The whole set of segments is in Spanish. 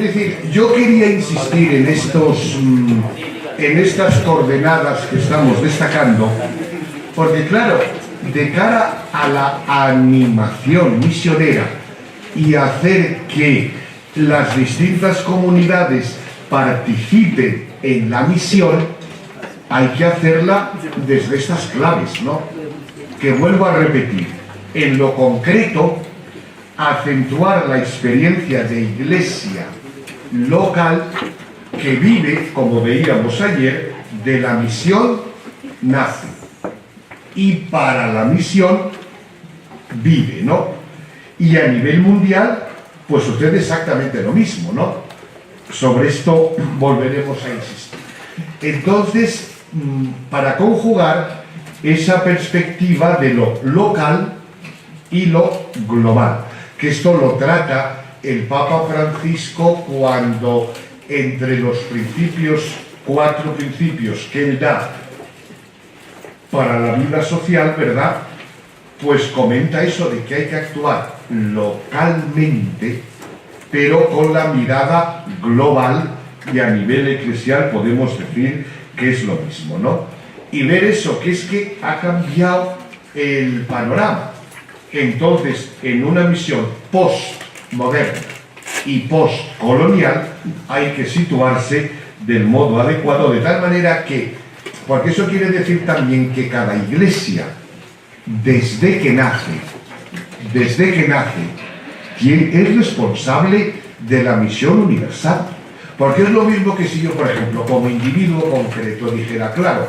decir, yo quería insistir en estas coordenadas que estamos destacando, porque claro, de cara a la animación misionera y hacer que las distintas comunidades participen en la misión, hay que hacerla desde estas claves, ¿no? Que vuelvo a repetir, en lo concreto, acentuar la experiencia de iglesia local que vive, como veíamos ayer, de la misión nace y para la misión vive, ¿no? Y a nivel mundial, pues sucede exactamente lo mismo, ¿no? Sobre esto volveremos a insistir. Entonces, para conjugar esa perspectiva de lo local y lo global, que esto lo trata el Papa Francisco cuando entre los principios, 4 principios que él da para la vida social, ¿verdad? Pues comenta eso de que hay que actuar localmente, pero con la mirada global, y a nivel eclesial podemos decir que es lo mismo, ¿no? Y ver eso, que es que ha cambiado el panorama. Entonces, en una misión postmoderna y postcolonial hay que situarse del modo adecuado, de tal manera que, porque eso quiere decir también que cada iglesia, desde que nace, es responsable de la misión universal. Porque es lo mismo que si yo, por ejemplo, como individuo concreto dijera, claro,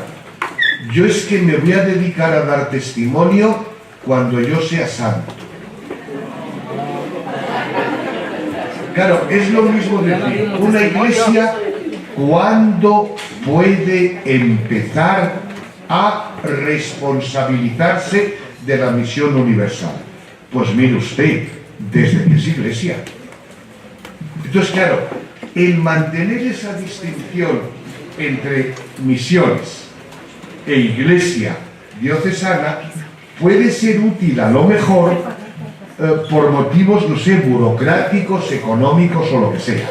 yo es que me voy a dedicar a dar testimonio cuando yo sea santo. Claro, es lo mismo decir, una iglesia cuando puede empezar a responsabilizarse de la misión universal. Pues mire usted, desde que es iglesia. Entonces, claro, el mantener esa distinción entre misiones e iglesia diocesana puede ser útil a lo mejor por motivos, no sé, burocráticos, económicos o lo que sea.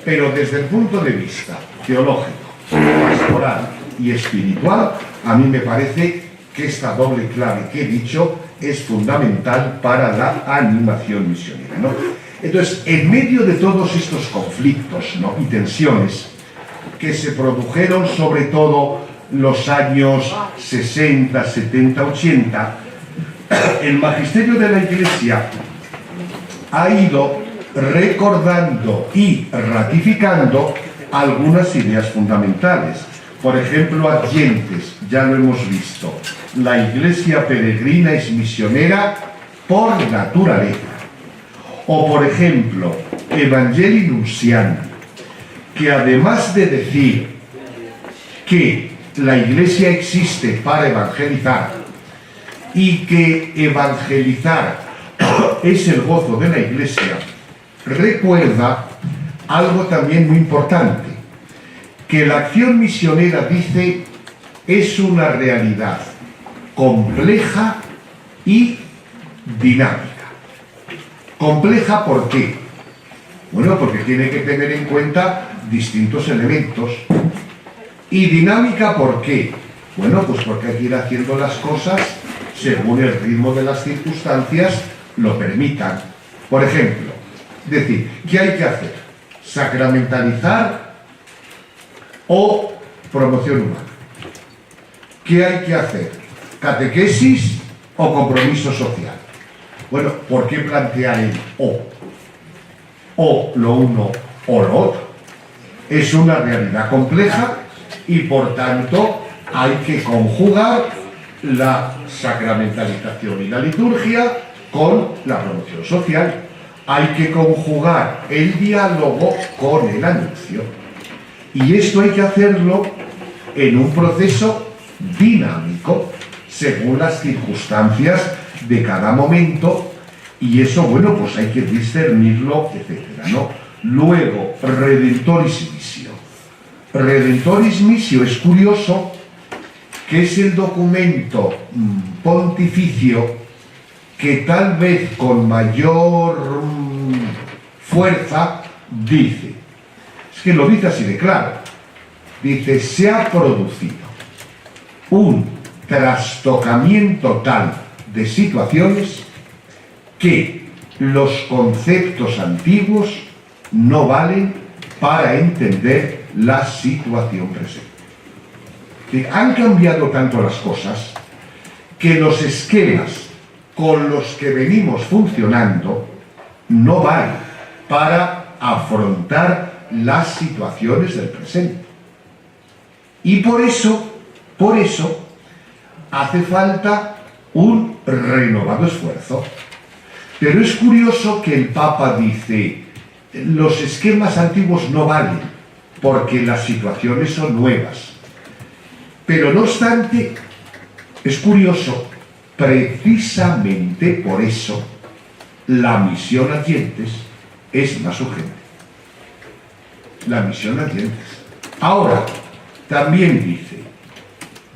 Pero desde el punto de vista teológico, pastoral y espiritual, a mí me parece que esta doble clave que he dicho es fundamental para la animación misionera, ¿no? Entonces, en medio de todos estos conflictos, ¿no?, y tensiones que se produjeron sobre todo los años 60, 70, 80, el magisterio de la Iglesia ha ido recordando y ratificando algunas ideas fundamentales. Por ejemplo, adyentes, ya lo hemos visto. La Iglesia peregrina es misionera por naturaleza. O, por ejemplo, Evangelii Nuntiandi, que además de decir que la Iglesia existe para evangelizar y que evangelizar es el gozo de la Iglesia, recuerda algo también muy importante, que la acción misionera, dice, es una realidad compleja y dinámica. Compleja, ¿por qué? Bueno, porque tiene que tener en cuenta distintos elementos. Y dinámica, ¿por qué? Bueno, pues porque hay que ir haciendo las cosas según el ritmo de las circunstancias lo permitan. Por ejemplo, decir, ¿qué hay que hacer? ¿Sacramentalizar o promoción humana? ¿Qué hay que hacer? ¿Catequesis o compromiso social? Bueno, ¿por qué plantear el o? O lo uno o lo otro. Es una realidad compleja y por tanto hay que conjugar la sacramentalización y la liturgia con la promoción social. Hay que conjugar el diálogo con el anuncio. Y esto hay que hacerlo en un proceso dinámico, según las circunstancias de cada momento, y eso, bueno, pues hay que discernirlo, etcétera, ¿no? Luego, Redemptoris Missio. Redemptoris Missio es curioso que es el documento pontificio que tal vez con mayor fuerza dice: Es que lo dice así de claro. Dice, se ha producido un trastocamiento tal de situaciones que los conceptos antiguos no valen para entender la situación presente. Han cambiado tanto las cosas que los esquemas con los que venimos funcionando no valen para afrontar las situaciones del presente. Y por eso hace falta un renovado esfuerzo. Pero es curioso que el Papa dice, los esquemas antiguos no valen, porque las situaciones son nuevas. Pero no obstante, es curioso, precisamente por eso, la misión a Dientes es más urgente. La misión a Dientes. Ahora, también dice,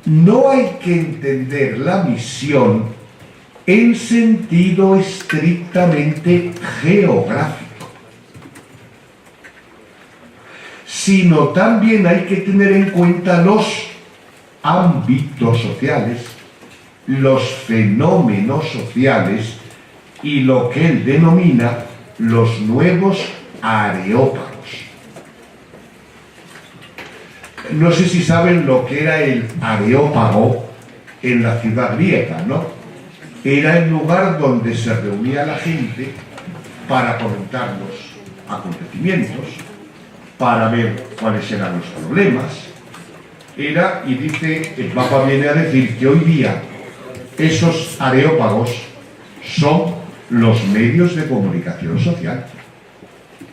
no hay que entender la misión en sentido estrictamente geográfico, sino también hay que tener en cuenta los ámbitos sociales, los fenómenos sociales y lo que él denomina los nuevos areópagos. No sé si saben lo que era el areópago en la ciudad griega, ¿no? Era el lugar donde se reunía la gente para comentar los acontecimientos, para ver cuáles eran los problemas. Y dice, el Papa viene a decir que hoy día esos areópagos son los medios de comunicación social.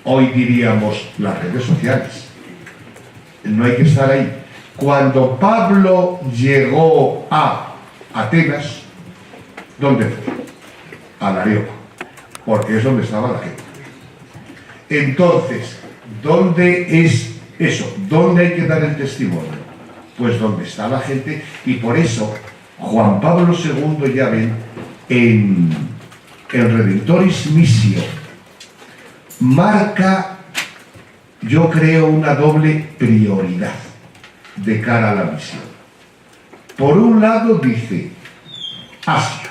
Hoy diríamos las redes sociales. No hay que estar ahí. Cuando Pablo llegó a Atenas, ¿dónde fue? Al Areópago, porque es donde estaba la gente. Entonces, ¿dónde es eso? ¿Dónde hay que dar el testimonio? Pues donde está la gente, y por eso Juan Pablo II, ya ven, en Redemptoris Missio, marca, yo creo, una doble prioridad de cara a la misión. Por un lado dice, Asia.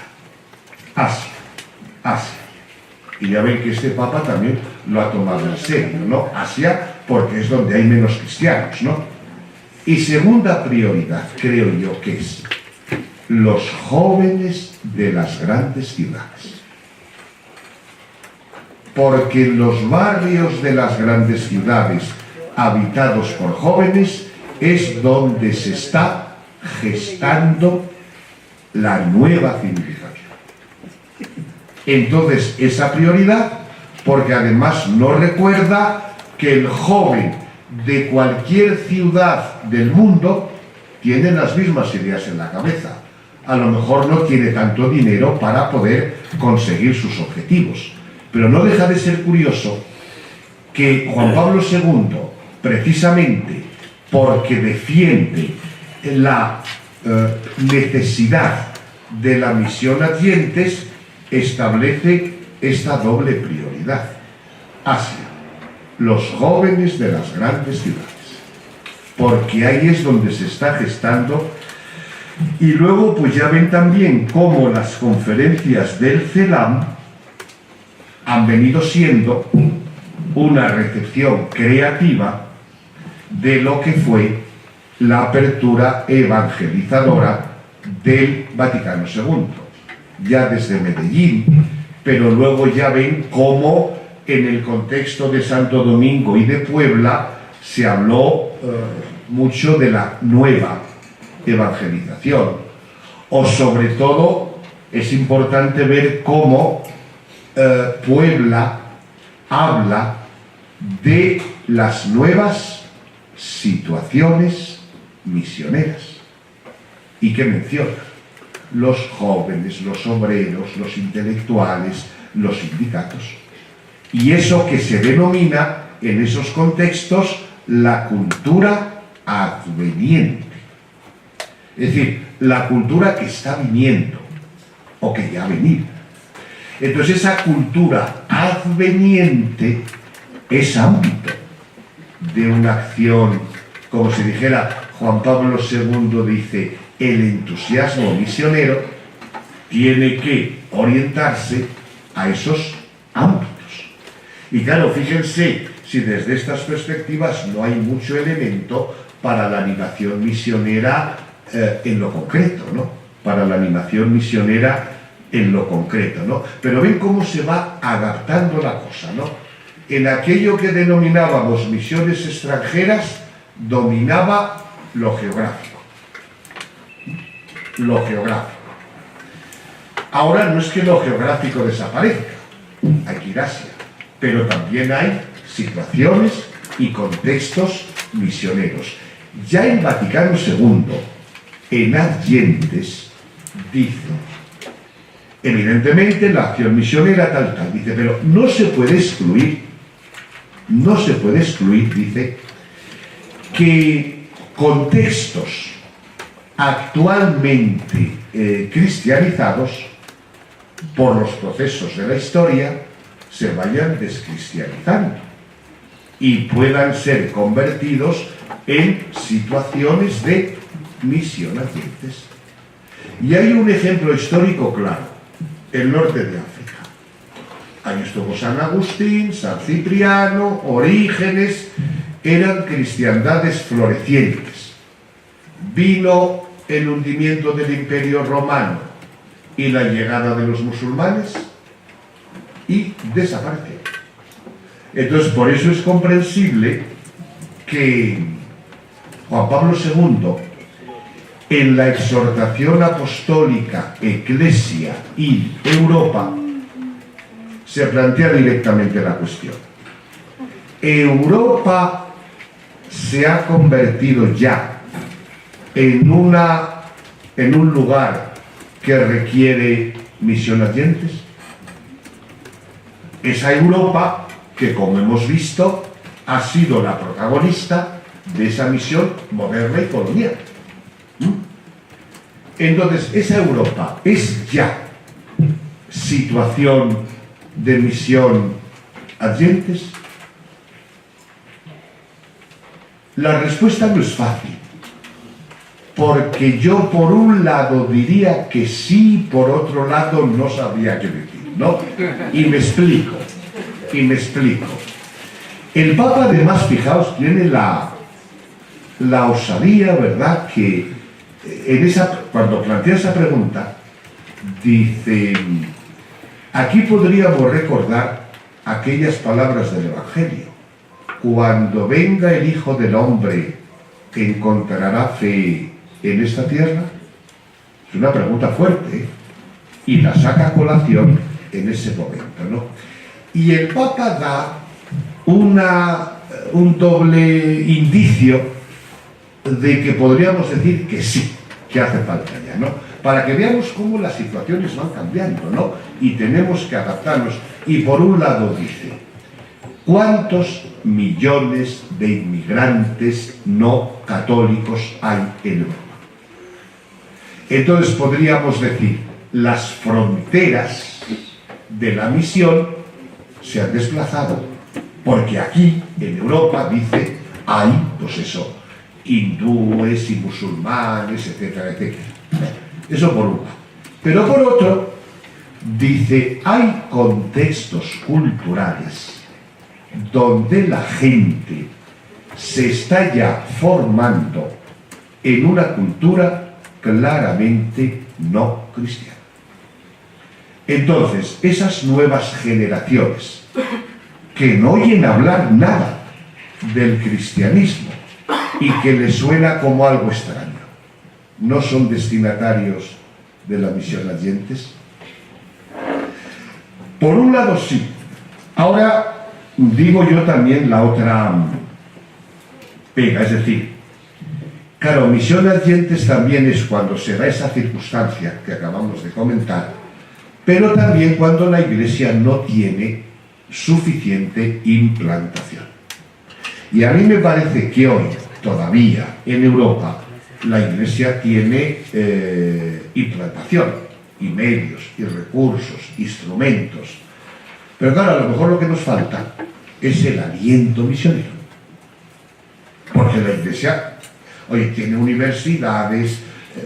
Y ya ven que este Papa también lo ha tomado en serio, ¿no? Asia, porque es donde hay menos cristianos, ¿no? Y segunda prioridad, creo yo, que es los jóvenes de las grandes ciudades. Porque en los barrios de las grandes ciudades habitados por jóvenes es donde se está gestando la nueva civilización. Entonces, esa prioridad, porque además no recuerda que el joven de cualquier ciudad del mundo tiene las mismas ideas en la cabeza. A lo mejor no tiene tanto dinero para poder conseguir sus objetivos. Pero no deja de ser curioso que Juan Pablo II, precisamente porque defiende la necesidad de la misión a Dientes, establece esta doble prioridad. Asia, los jóvenes de las grandes ciudades, porque ahí es donde se está gestando. Y luego pues ya ven también cómo las conferencias del CELAM han venido siendo una recepción creativa de lo que fue la apertura evangelizadora del Vaticano II, ya desde Medellín, pero luego ya ven cómo en el contexto de Santo Domingo y de Puebla se habló mucho de la nueva evangelización. O sobre todo es importante ver cómo Puebla habla de las nuevas situaciones misioneras. ¿Y qué menciona? Los jóvenes, los obreros, los intelectuales, los sindicatos. Y eso que se denomina en esos contextos la cultura adveniente. Es decir, la cultura que está viniendo o que ya ha venido. Entonces esa cultura adveniente es ámbito. de una acción, como si dijera Juan Pablo II, dice, el entusiasmo misionero tiene que orientarse a esos ámbitos. Y claro, fíjense, si desde estas perspectivas no hay mucho elemento para la animación misionera en lo concreto, ¿no? Para la animación misionera en lo concreto, ¿no? Pero ven cómo se va adaptando la cosa, ¿no? En aquello que denominábamos misiones extranjeras, dominaba lo geográfico. Lo geográfico. Ahora no es que lo geográfico desaparezca, hay que ir a Asia, pero también hay situaciones y contextos misioneros. Ya en Vaticano II, en Ad Gentes, dice, evidentemente la acción misionera tal, dice, pero no se puede excluir, dice, que contextos actualmente cristianizados por los procesos de la historia se vayan descristianizando y puedan ser convertidos en situaciones de misión a gentes. Y hay un ejemplo histórico claro, el norte de África. Ahí estuvo San Agustín, San Cipriano, Orígenes, eran cristiandades florecientes. Vino el hundimiento del Imperio Romano y la llegada de los musulmanes y desapareció. Entonces, por eso es comprensible que Juan Pablo II, en la exhortación apostólica Eclesia y Europa, se plantea directamente la cuestión. Europa se ha convertido ya en un lugar que requiere misión a gentes. Esa Europa que, como hemos visto, ha sido la protagonista de esa misión moderna y colonial. Entonces, esa Europa es ya situación de misión a gentes. La respuesta no es fácil, porque yo por un lado diría que sí, por otro lado no sabría qué decir, ¿no? Y me explico. El Papa, además, fijaos, tiene la osadía, ¿verdad?, que cuando plantea esa pregunta, dice, aquí podríamos recordar aquellas palabras del Evangelio: cuando venga el Hijo del Hombre, ¿encontrará fe en esta tierra? Es una pregunta fuerte, ¿eh? Y la saca a colación en ese momento, ¿no? Y el Papa da un doble indicio de que podríamos decir que sí, que hace falta ya, ¿no? Para que veamos cómo las situaciones van cambiando, ¿no? Y tenemos que adaptarnos. Y por un lado dice, ¿cuántos millones de inmigrantes no católicos hay en Europa? Entonces podríamos decir, las fronteras de la misión se han desplazado, porque aquí, en Europa, dice, hay, pues eso, hindúes y musulmanes, etcétera, etcétera. Eso por un lado. Pero por otro, dice, hay contextos culturales donde la gente se está ya formando en una cultura claramente no cristiana. Entonces, esas nuevas generaciones que no oyen hablar nada del cristianismo y que les suena como algo extraño, ¿no son destinatarios de la misión a gentes? Por un lado, sí. Ahora digo yo también la otra pega, es decir, claro, misión a gentes también es cuando se da esa circunstancia que acabamos de comentar, pero también cuando la Iglesia no tiene suficiente implantación. Y a mí me parece que hoy, todavía, en Europa, la Iglesia tiene implantación, y medios, y recursos, instrumentos. Pero claro, a lo mejor lo que nos falta es el aliento misionero. porque la Iglesia, oye, tiene universidades,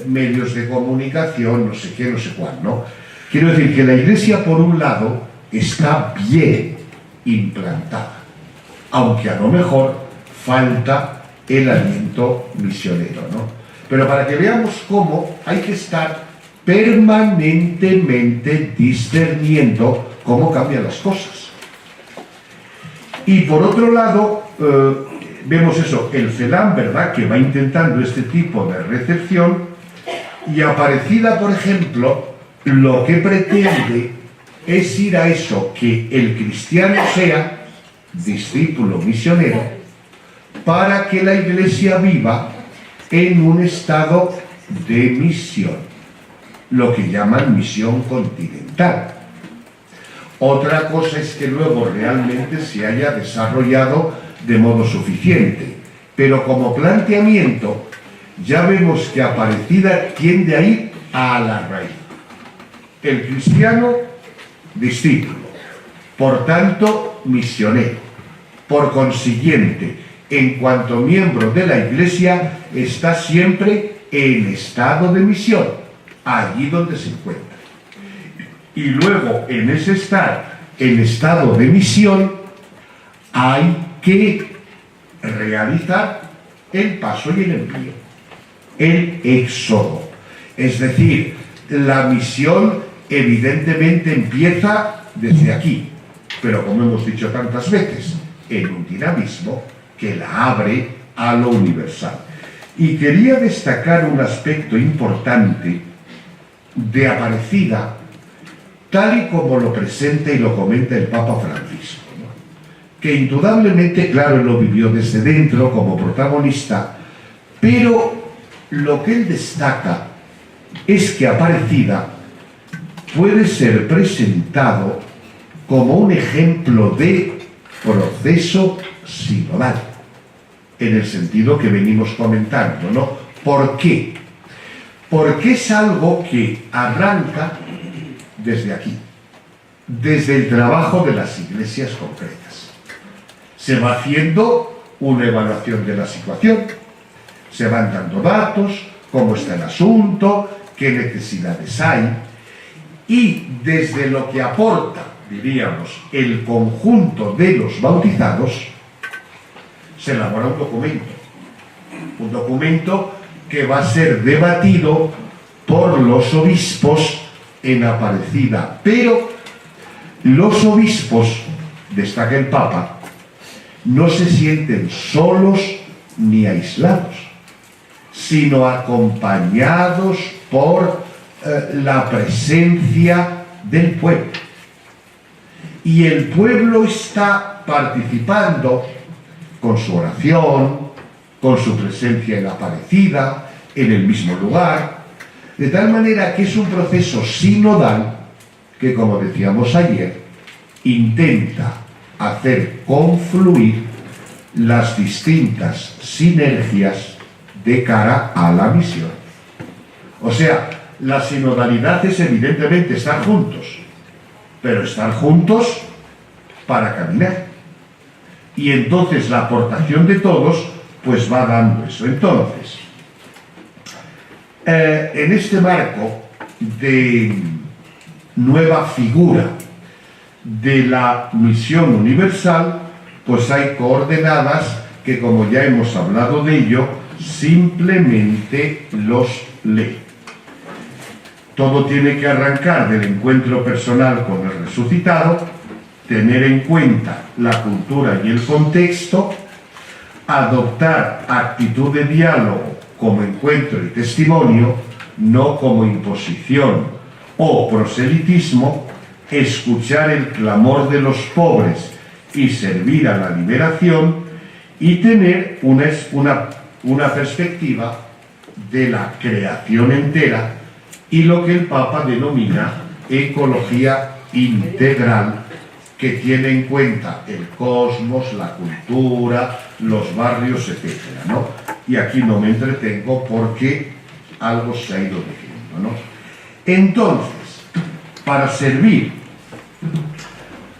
medios de comunicación, no sé qué, no sé cuál, ¿no? Quiero decir que la Iglesia, por un lado, está bien implantada, aunque a lo mejor falta el aliento misionero, ¿no? Pero para que veamos cómo hay que estar permanentemente discerniendo cómo cambian las cosas. Y por otro lado, vemos eso, el CELAM, ¿verdad?, que va intentando este tipo de recepción, y Aparecida, por ejemplo, lo que pretende es ir a eso, que el cristiano sea discípulo misionero, para que la Iglesia viva en un estado de misión, lo que llaman misión continental. Otra cosa es que luego realmente se haya desarrollado de modo suficiente, pero como planteamiento ya vemos que Aparecida tiende a ir a la raíz. El cristiano, discípulo, por tanto, misionero. Por consiguiente, en cuanto miembro de la Iglesia, está siempre en estado de misión, allí donde se encuentra. Y luego, en ese estar en estado de misión, hay que realizar el paso y el envío, el éxodo. Es decir, la misión evidentemente empieza desde aquí, pero como hemos dicho tantas veces, en un dinamismo que la abre a lo universal. Y quería destacar un aspecto importante de Aparecida, tal y como lo presenta y lo comenta el Papa Francisco, ¿no? Que indudablemente, claro, él lo vivió desde dentro como protagonista, pero lo que él destaca es que Aparecida puede ser presentado como un ejemplo de proceso sinodal, en el sentido que venimos comentando, ¿no? ¿Por qué? Porque es algo que arranca desde aquí, desde el trabajo de las iglesias concretas. Se va haciendo una evaluación de la situación, se van dando datos, cómo está el asunto, qué necesidades hay, y desde lo que aporta, diríamos, el conjunto de los bautizados, se elabora un documento que va a ser debatido por los obispos en Aparecida. Pero los obispos, destaca el Papa, no se sienten solos ni aislados, sino acompañados por la presencia del pueblo. Y el pueblo está participando con su oración, con su presencia en Aparecida, en el mismo lugar, de tal manera que es un proceso sinodal que, como decíamos ayer, intenta hacer confluir las distintas sinergias de cara a la misión. O sea, la sinodalidad es evidentemente estar juntos, pero estar juntos para caminar. Y entonces la aportación de todos pues va dando eso. Entonces, en este marco de nueva figura de la misión universal, pues hay coordenadas que, como ya hemos hablado de ello, simplemente los lee. Todo tiene que arrancar del encuentro personal con el resucitado, tener en cuenta la cultura y el contexto, adoptar actitud de diálogo como encuentro y testimonio, no como imposición o proselitismo, escuchar el clamor de los pobres y servir a la liberación, y tener una perspectiva de la creación entera y lo que el Papa denomina ecología integral, que tiene en cuenta el cosmos, la cultura, los barrios, etcétera, ¿no? Y aquí no me entretengo porque algo se ha ido diciendo, ¿no? Entonces, para servir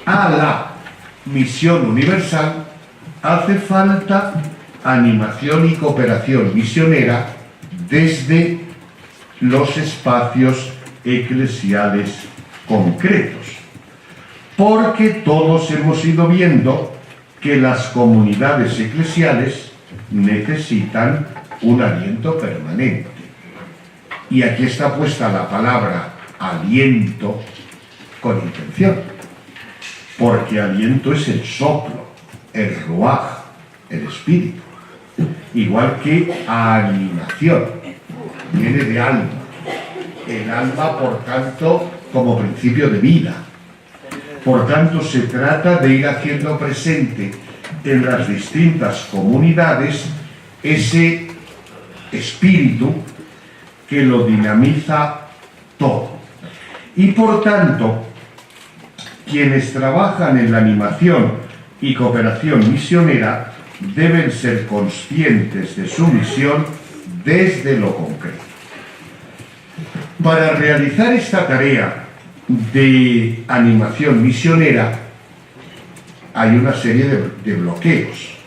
a la misión universal hace falta animación y cooperación misionera desde los espacios eclesiales concretos. Porque todos hemos ido viendo que las comunidades eclesiales necesitan un aliento permanente. Y aquí está puesta la palabra aliento con intención, porque aliento es el soplo, el ruaj, el espíritu, igual que animación, viene de alma. El alma, por tanto, como principio de vida. Por tanto, se trata de ir haciendo presente en las distintas comunidades ese espíritu que lo dinamiza todo. Y por tanto, quienes trabajan en la animación y cooperación misionera deben ser conscientes de su misión desde lo concreto. Para realizar esta tarea de animación misionera hay una serie de bloqueos.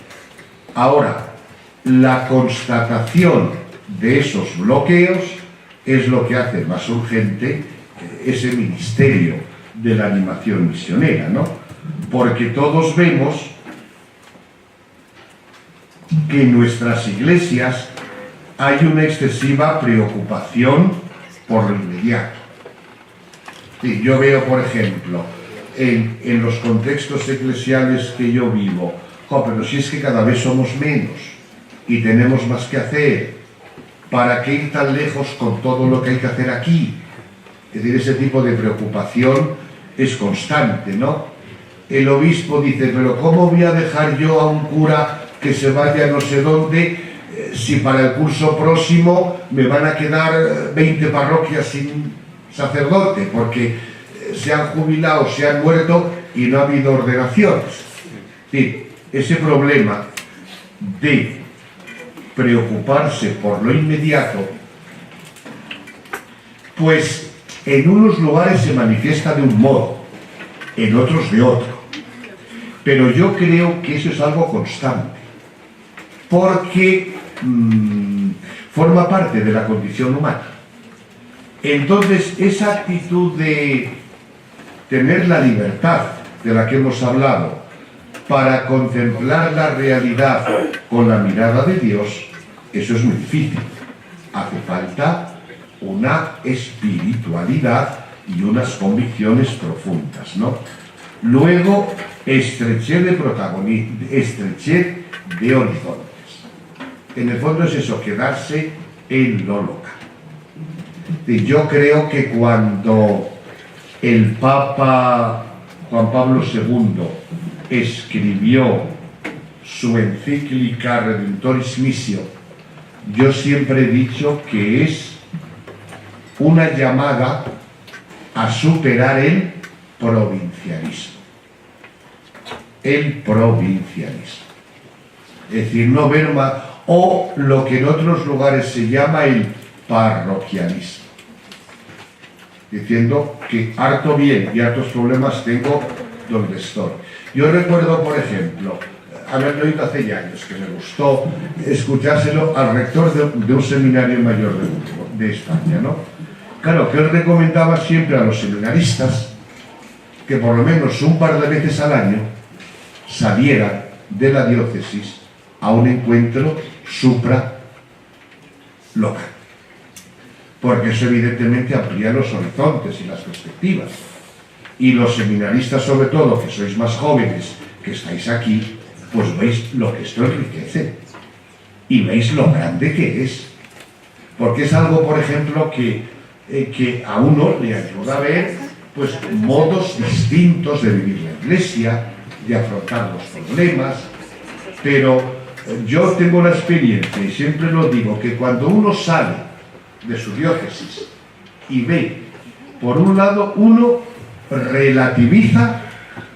Ahora, la constatación de esos bloqueos es lo que hace más urgente ese ministerio de la animación misionera, ¿no? Porque todos vemos que en nuestras iglesias hay una excesiva preocupación por lo inmediato. Sí, yo veo, por ejemplo, en los contextos eclesiales que yo vivo, pero si es que cada vez somos menos y tenemos más que hacer, ¿para qué ir tan lejos con todo lo que hay que hacer aquí? Es decir, ese tipo de preocupación es constante, ¿no? El obispo dice, pero ¿cómo voy a dejar yo a un cura que se vaya no sé dónde si para el curso próximo me van a quedar 20 parroquias sin sacerdote porque se han jubilado, se han muerto y no ha habido ordenaciones? Sí, ese problema de preocuparse por lo inmediato, pues en unos lugares se manifiesta de un modo, en otros de otro. Pero yo creo que eso es algo constante, porque forma parte de la condición humana. Entonces, esa actitud de tener la libertad de la que hemos hablado para contemplar la realidad con la mirada de Dios, eso es muy difícil. Hace falta una espiritualidad y unas convicciones profundas, ¿no? Luego, estrechez de protagonismo, estrechez de horizontes. En el fondo es eso, quedarse en lo local. Y yo creo que cuando el Papa Juan Pablo II escribió su encíclica Redemptoris Missio, yo siempre he dicho que es una llamada a superar el provincialismo. El provincialismo. Es decir, no ver más, o lo que en otros lugares se llama el parroquialismo. Diciendo que harto bien y hartos problemas tengo donde estoy. Yo recuerdo, por ejemplo, haberlo oído hace ya años, que me gustó escuchárselo al rector de un seminario mayor de España, ¿no? Claro, que él recomendaba siempre a los seminaristas que por lo menos un par de veces al año salieran de la diócesis a un encuentro supralocal. Porque eso evidentemente amplía los horizontes y las perspectivas. Y los seminaristas, sobre todo, que sois más jóvenes, que estáis aquí, pues veis lo que esto enriquece. Y veis lo grande que es. Porque es algo, por ejemplo, que a uno le ayuda a ver pues, modos distintos de vivir la iglesia, de afrontar los problemas. Pero yo tengo la experiencia, y siempre lo digo, que cuando uno sale de su diócesis y ve, por un lado, uno relativiza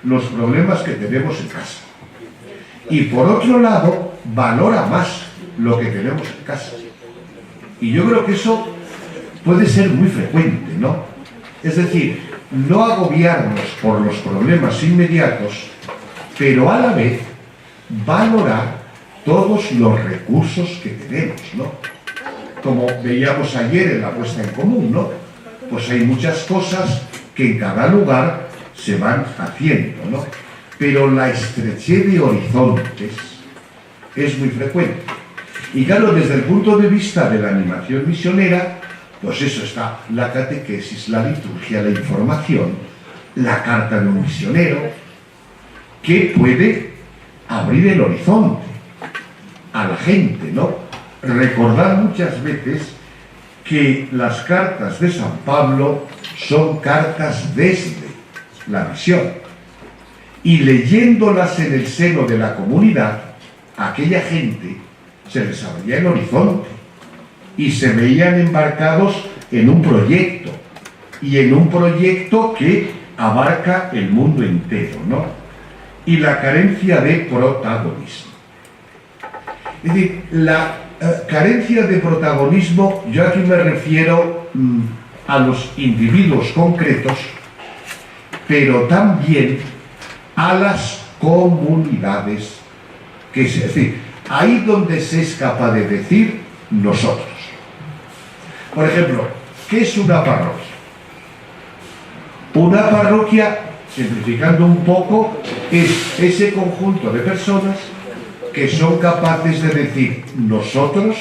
los problemas que tenemos en casa y por otro lado valora más lo que tenemos en casa, y yo creo que eso puede ser muy frecuente, ¿no? Es decir, no agobiarnos por los problemas inmediatos, pero a la vez valorar todos los recursos que tenemos, ¿no? Como veíamos ayer en la puesta en común, ¿no? Pues hay muchas cosas que en cada lugar se van haciendo, ¿no? Pero la estrechez de horizontes es muy frecuente. Y claro, desde el punto de vista de la animación misionera, pues eso está la catequesis, la liturgia, la información, la carta de un misionero, que puede abrir el horizonte a la gente, ¿no? Recordar muchas veces que las cartas de San Pablo son cartas desde la misión. Y leyéndolas en el seno de la comunidad, a aquella gente se les abría el horizonte y se veían embarcados en un proyecto, y en un proyecto que abarca el mundo entero, ¿no? Y la carencia de protagonismo. Es decir, la carencia de protagonismo, yo aquí me refiero a los individuos concretos, pero también a las comunidades, es decir, ahí donde se es capaz de decir nosotros. Por ejemplo, ¿qué es una parroquia? Una parroquia, simplificando un poco, es ese conjunto de personas que son capaces de decir nosotros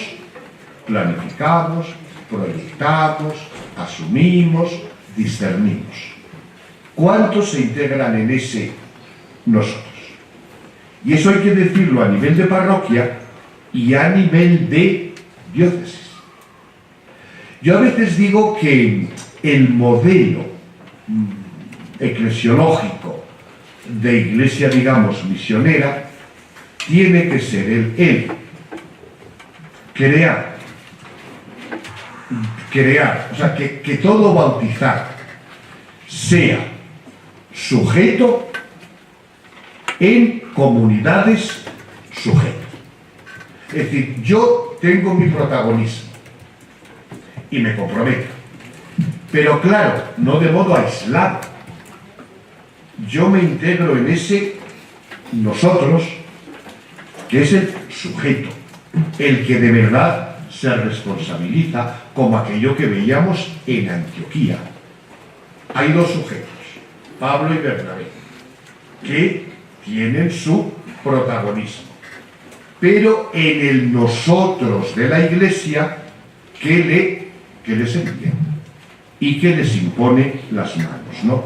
planificamos, proyectamos, asumimos, discernimos. ¿Cuántos se integran en ese nosotros? Y eso hay que decirlo a nivel de parroquia y a nivel de diócesis. Yo a veces digo que el modelo eclesiológico de iglesia, digamos, misionera, tiene que ser el crear, o sea, que todo bautizar sea sujeto en comunidades sujetas. Es decir, yo tengo mi protagonismo y me comprometo, pero claro, no de modo aislado. Yo me integro en ese nosotros, que es el sujeto, el que de verdad se responsabiliza, como aquello que veíamos en Antioquía. Hay dos sujetos, Pablo y Bernabé, que tienen su protagonismo, pero en el nosotros de la Iglesia que les envía y que les impone las manos, ¿no?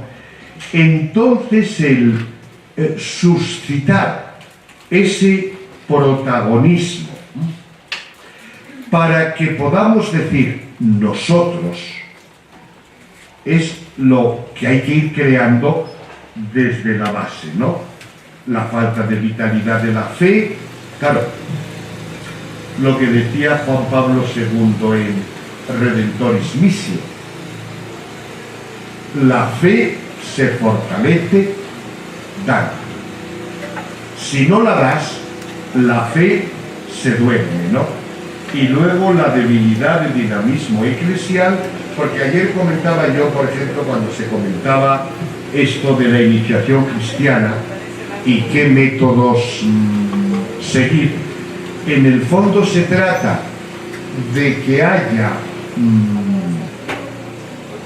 Entonces el suscitar ese protagonismo para que podamos decir nosotros es lo que hay que ir creando desde la base, ¿no? La falta de vitalidad de la fe, claro, lo que decía Juan Pablo II en Redentoris Missio, la fe se fortalece dando. Si no la das, la fe se duerme, ¿no? Y luego la debilidad del dinamismo eclesial, porque ayer comentaba yo, por ejemplo, cuando se comentaba esto de la iniciación cristiana y qué métodos seguir, en el fondo se trata de que haya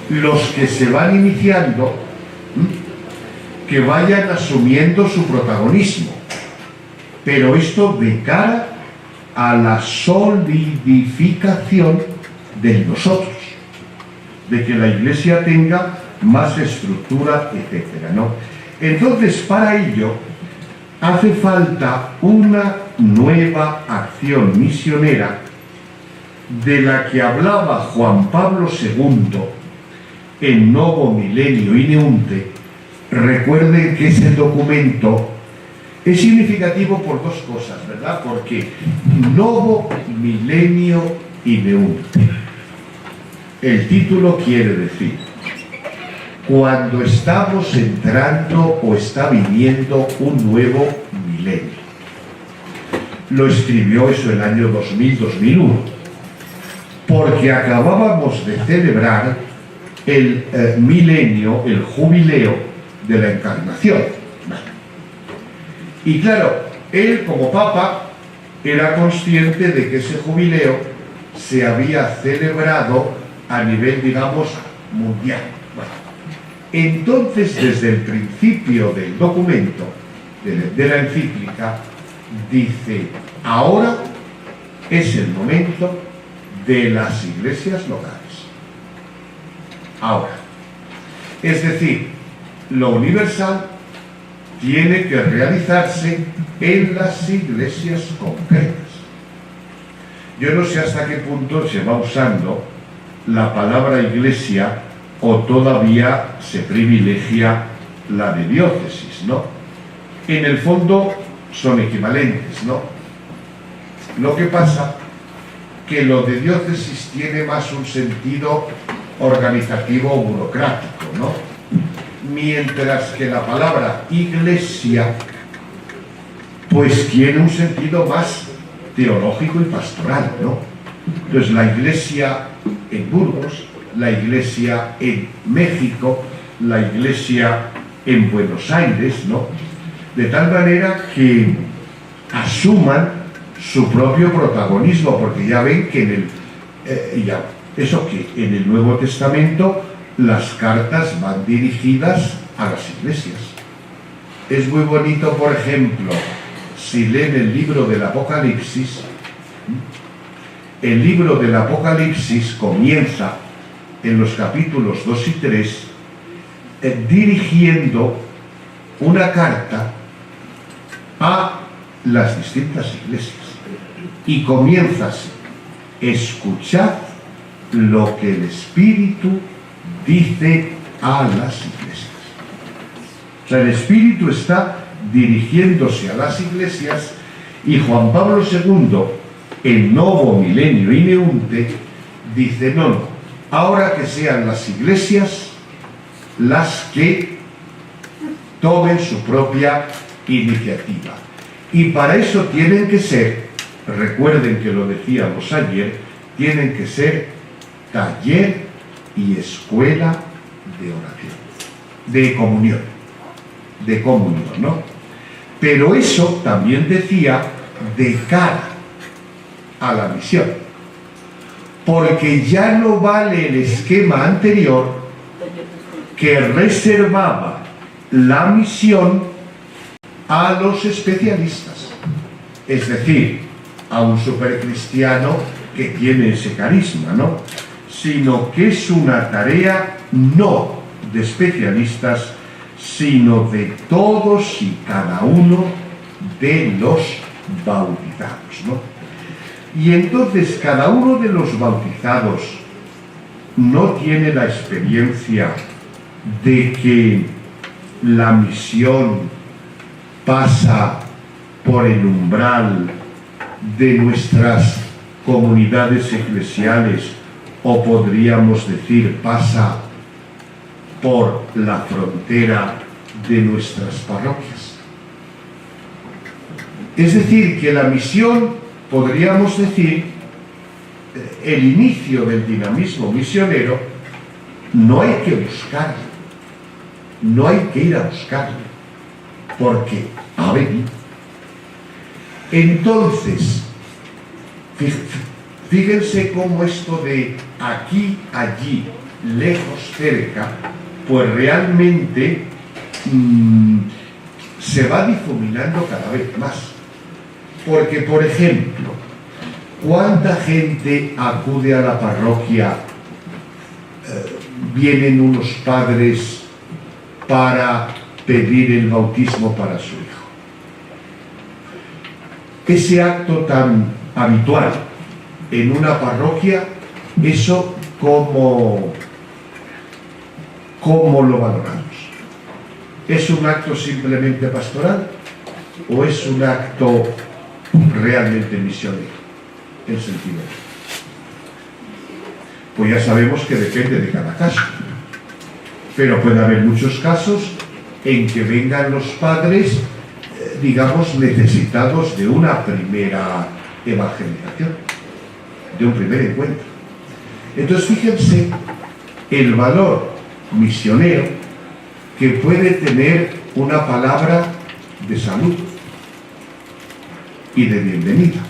los que se van iniciando que vayan asumiendo su protagonismo, pero esto de cara a la solidificación de nosotros, de que la Iglesia tenga más estructura, etcétera, ¿no? Entonces, para ello hace falta una nueva acción misionera de la que hablaba Juan Pablo II en Novo Milenio Ineunte. Recuerden que ese documento es significativo por dos cosas, ¿verdad? Porque Novo Milenio Ineunte, el título quiere decir cuando estamos entrando o está viniendo un nuevo milenio. Lo escribió eso el año 2000-2001, porque acabábamos de celebrar el milenio, el jubileo de la Encarnación. Y claro, él como Papa era consciente de que ese jubileo se había celebrado a nivel, digamos, mundial. Bueno, entonces, desde el principio del documento, de la encíclica, dice: ahora es el momento de las iglesias locales. Ahora, es decir, lo universal tiene que realizarse en las iglesias concretas. Yo no sé hasta qué punto se va usando la palabra iglesia o todavía se privilegia la de diócesis, ¿no? En el fondo son equivalentes, ¿no? Lo que pasa que lo de diócesis tiene más un sentido organizativo o burocrático, ¿no? Mientras que la palabra iglesia pues tiene un sentido más teológico y pastoral, ¿no? Entonces la iglesia en Burgos, la iglesia en México, la iglesia en Buenos Aires, ¿no? De tal manera que asuman su propio protagonismo, porque ya ven que en el Nuevo Testamento las cartas van dirigidas a las iglesias. Es muy bonito, por ejemplo, si leen el libro del Apocalipsis. El libro del Apocalipsis comienza en los capítulos 2 y 3 dirigiendo una carta a las distintas iglesias y comienza así: escuchad lo que el Espíritu dice a las iglesias. O sea, el Espíritu está dirigiéndose a las iglesias, y Juan Pablo II, en Novo Milenio Ineunte, dice: no, ahora que sean las iglesias las que tomen su propia iniciativa. Y para eso tienen que ser, recuerden que lo decíamos ayer, tienen que ser taller y escuela de oración, de comunión, ¿no? Pero eso también decía de cara a la misión, porque ya no vale el esquema anterior que reservaba la misión a los especialistas, es decir, a un supercristiano que tiene ese carisma, ¿no? Sino que es una tarea no de especialistas, sino de todos y cada uno de los bautizados, ¿no? Y entonces cada uno de los bautizados no tiene la experiencia de que la misión pasa por el umbral de nuestras comunidades eclesiales, o podríamos decir pasa por la frontera de nuestras parroquias. Es decir, que la misión, podríamos decir, el inicio del dinamismo misionero, no hay que buscarlo, no hay que ir a buscarlo, porque ha venido. Entonces, fíjense cómo esto de aquí, allí, lejos, cerca, pues realmente se va difuminando cada vez más. Porque, por ejemplo, ¿cuánta gente acude a la parroquia? Vienen unos padres para pedir el bautismo para su hijo. Ese acto tan habitual en una parroquia, eso ¿cómo lo valoramos? ¿Es un acto simplemente pastoral o es un acto realmente misionero en sentido? Pues ya sabemos que depende de cada caso, pero puede haber muchos casos en que vengan los padres, digamos, necesitados de una primera evangelización, de un primer encuentro. Entonces fíjense el valor misionero que puede tener una palabra de salud. y de bienvenida.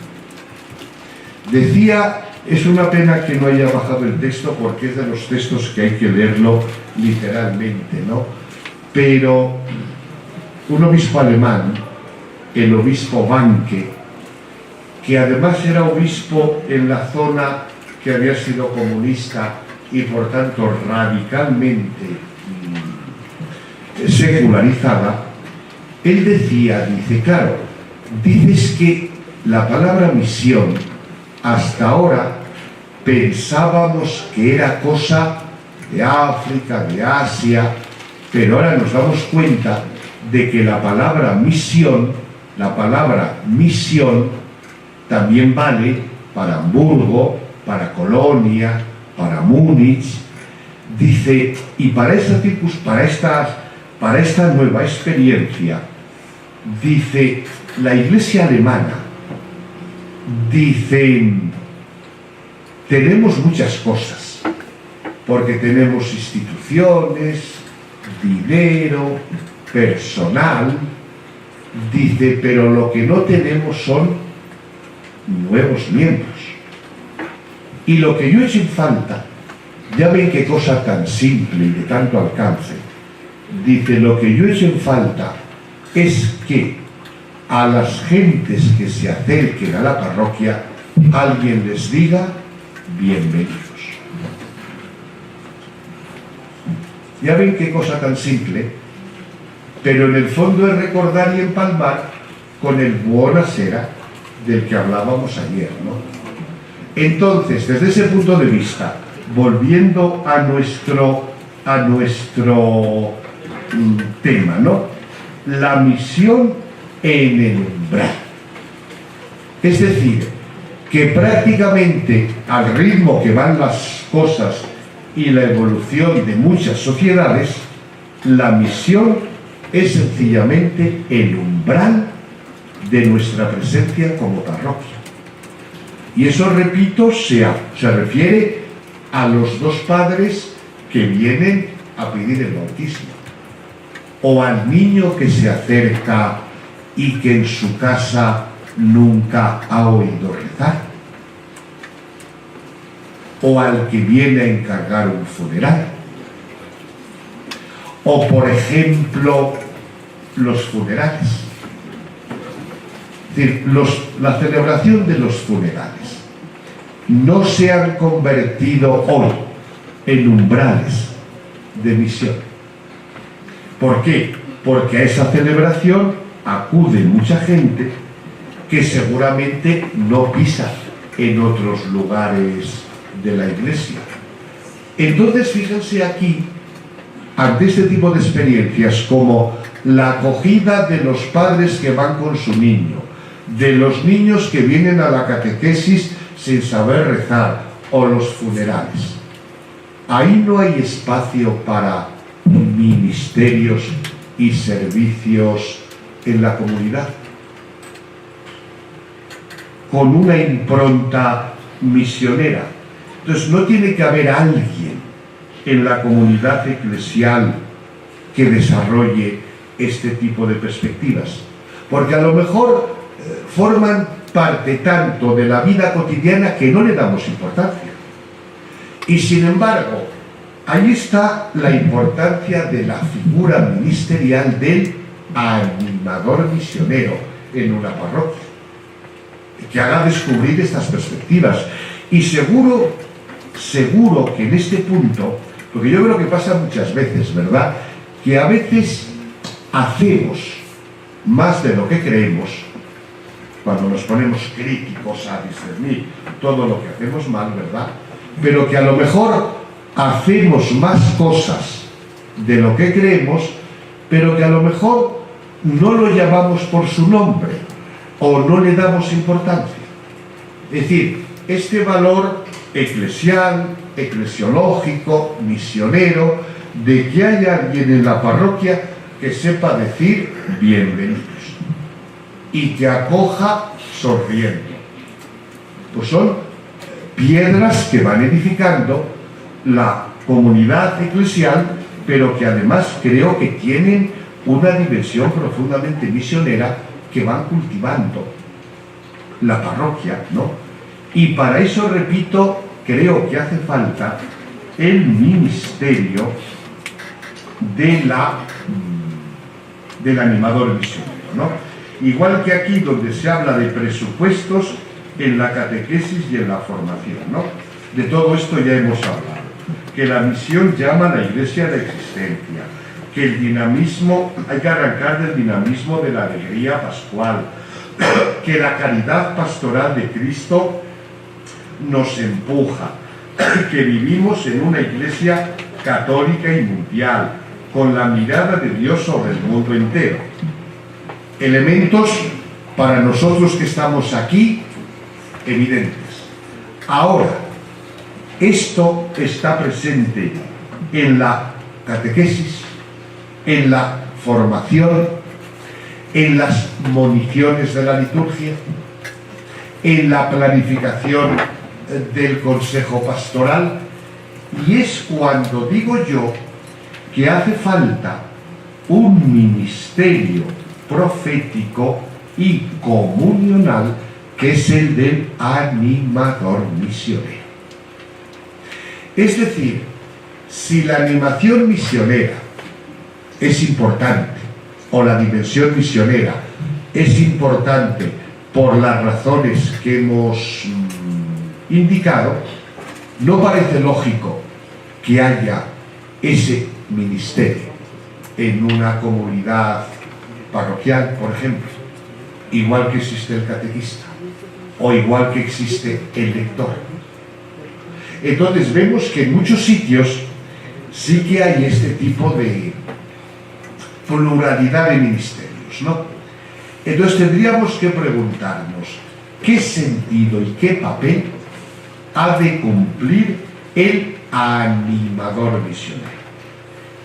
Decía, es una pena que no haya bajado el texto porque es de los textos que hay que leerlo literalmente, ¿no? Pero un obispo alemán, el obispo Banke, que además era obispo en la zona que había sido comunista y por tanto radicalmente secularizada, él decía, dice, claro, dices que la palabra misión hasta ahora pensábamos que era cosa de África, de Asia, pero ahora nos damos cuenta de que la palabra misión también vale para Hamburgo, para Colonia, para Múnich. Dice, y para esta nueva experiencia, dice, la Iglesia alemana, dice, tenemos muchas cosas, porque tenemos instituciones, dinero, personal, dice, pero lo que no tenemos son nuevos miembros. Y lo que yo he hecho en falta, ya ven qué cosa tan simple y de tanto alcance, dice, lo que yo he hecho en falta es que a las gentes que se acerquen a la parroquia, alguien les diga, bienvenidos. Ya ven qué cosa tan simple, pero en el fondo es recordar y empalmar con el buonasera del que hablábamos ayer, ¿no? Entonces, desde ese punto de vista, volviendo a nuestro tema, ¿no? La misión en el umbral. Es decir, que prácticamente al ritmo que van las cosas y la evolución de muchas sociedades, la misión es sencillamente el umbral de nuestra presencia como parroquia. Y eso, repito, se refiere a los dos padres que vienen a pedir el bautismo, o al niño que se acerca y que en su casa nunca ha oído rezar, o al que viene a encargar un funeral, o por ejemplo los funerales. Es decir, la celebración de los funerales no se han convertido hoy en umbrales de misión. ¿Por qué? Porque a esa celebración acude mucha gente que seguramente no pisa en otros lugares de la Iglesia. Entonces, fíjense aquí, ante este tipo de experiencias, como la acogida de los padres que van con su niño, de los niños que vienen a la catequesis sin saber rezar, o los funerales. Ahí no hay espacio para ministerios y servicios en la comunidad, con una impronta misionera. Entonces, no tiene que haber alguien en la comunidad eclesial que desarrolle este tipo de perspectivas, porque a lo mejor forman parte tanto de la vida cotidiana que no le damos importancia. Y sin embargo, ahí está la importancia de la figura ministerial del animador misionero en una parroquia, que haga descubrir estas perspectivas. Y seguro que en este punto, porque yo creo que pasa muchas veces, ¿verdad?, que a veces hacemos más de lo que creemos cuando nos ponemos críticos a discernir todo lo que hacemos mal, ¿verdad? Pero que a lo mejor hacemos más cosas de lo que creemos, pero que a lo mejor no lo llamamos por su nombre o no le damos importancia. Es decir, este valor eclesial, eclesiológico, misionero, de que haya alguien en la parroquia que sepa decir bienvenidos y que acoja sonriendo. Pues son piedras que van edificando la comunidad eclesial, pero que además creo que tienen una dimensión profundamente misionera que van cultivando. la parroquia, ¿no? Y para eso, repito, creo que hace falta el ministerio del animador misionero, ¿no? Igual que aquí, donde se habla de presupuestos en la catequesis y en la formación, ¿no? De todo esto ya hemos hablado. Que la misión llama a la Iglesia a la existencia, que el dinamismo, hay que arrancar del dinamismo de la alegría pascual, que la caridad pastoral de Cristo nos empuja, que vivimos en una Iglesia católica y mundial, con la mirada de Dios sobre el mundo entero. Elementos para nosotros que estamos aquí, evidentes. Ahora, esto está presente en la catequesis, en la formación, en las moniciones de la liturgia, en la planificación del consejo pastoral, y es cuando digo yo que hace falta un ministerio profético y comunional, que es el del animador misionero. Es decir, si la animación misionera es importante, o la dimensión misionera es importante por las razones que hemos indicado, no parece lógico que haya ese ministerio en una comunidad parroquial, por ejemplo, igual que existe el catequista, o igual que existe el lector. Entonces vemos que en muchos sitios sí que hay este tipo de pluralidad de ministerios, ¿no? Entonces tendríamos que preguntarnos qué sentido y qué papel ha de cumplir el animador misionero.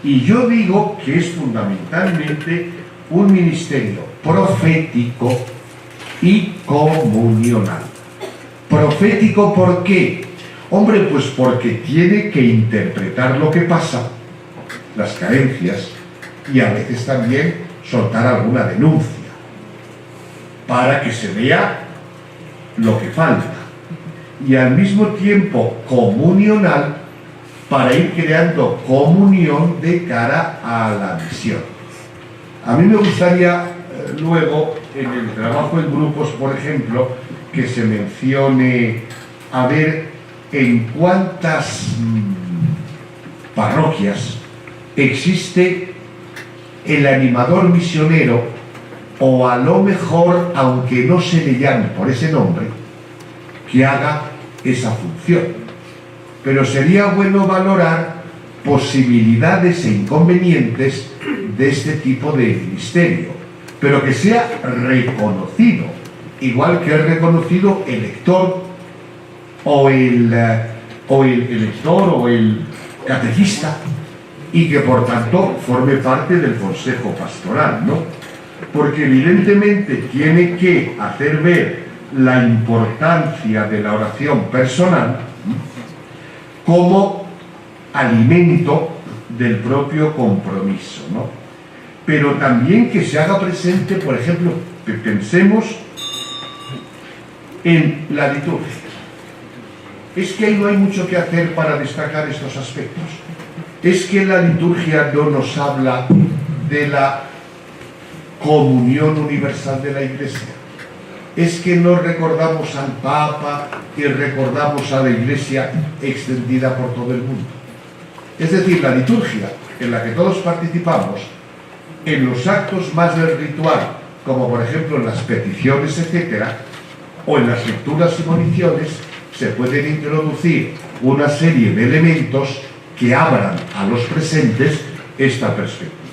Y yo digo que es fundamentalmente un ministerio profético y comunional. Profético, ¿por qué? Hombre, pues porque tiene que interpretar lo que pasa, las carencias, y a veces también soltar alguna denuncia, para que se vea lo que falta. Y al mismo tiempo comunional, para ir creando comunión de cara a la misión. A mí me gustaría luego, en el trabajo en grupos, por ejemplo, que se mencione a ver en cuántas parroquias existe el animador misionero, o a lo mejor, aunque no se le llame por ese nombre, que haga esa función. Pero sería bueno valorar posibilidades e inconvenientes de este tipo de ministerio, pero que sea reconocido, igual que es reconocido el lector o el lector o el catequista, y que por tanto forme parte del consejo pastoral, ¿no? Porque evidentemente tiene que hacer ver la importancia de la oración personal como alimento del propio compromiso, ¿no? Pero también que se haga presente, por ejemplo, que pensemos en la liturgia. Es que ahí no hay mucho que hacer para destacar estos aspectos. Es que la liturgia no nos habla de la comunión universal de la Iglesia. Es que no recordamos al Papa y recordamos a la Iglesia extendida por todo el mundo. Es decir, la liturgia en la que todos participamos, en los actos más del ritual, como por ejemplo en las peticiones, etcétera, o en las lecturas y moniciones, se pueden introducir una serie de elementos que abran a los presentes esta perspectiva.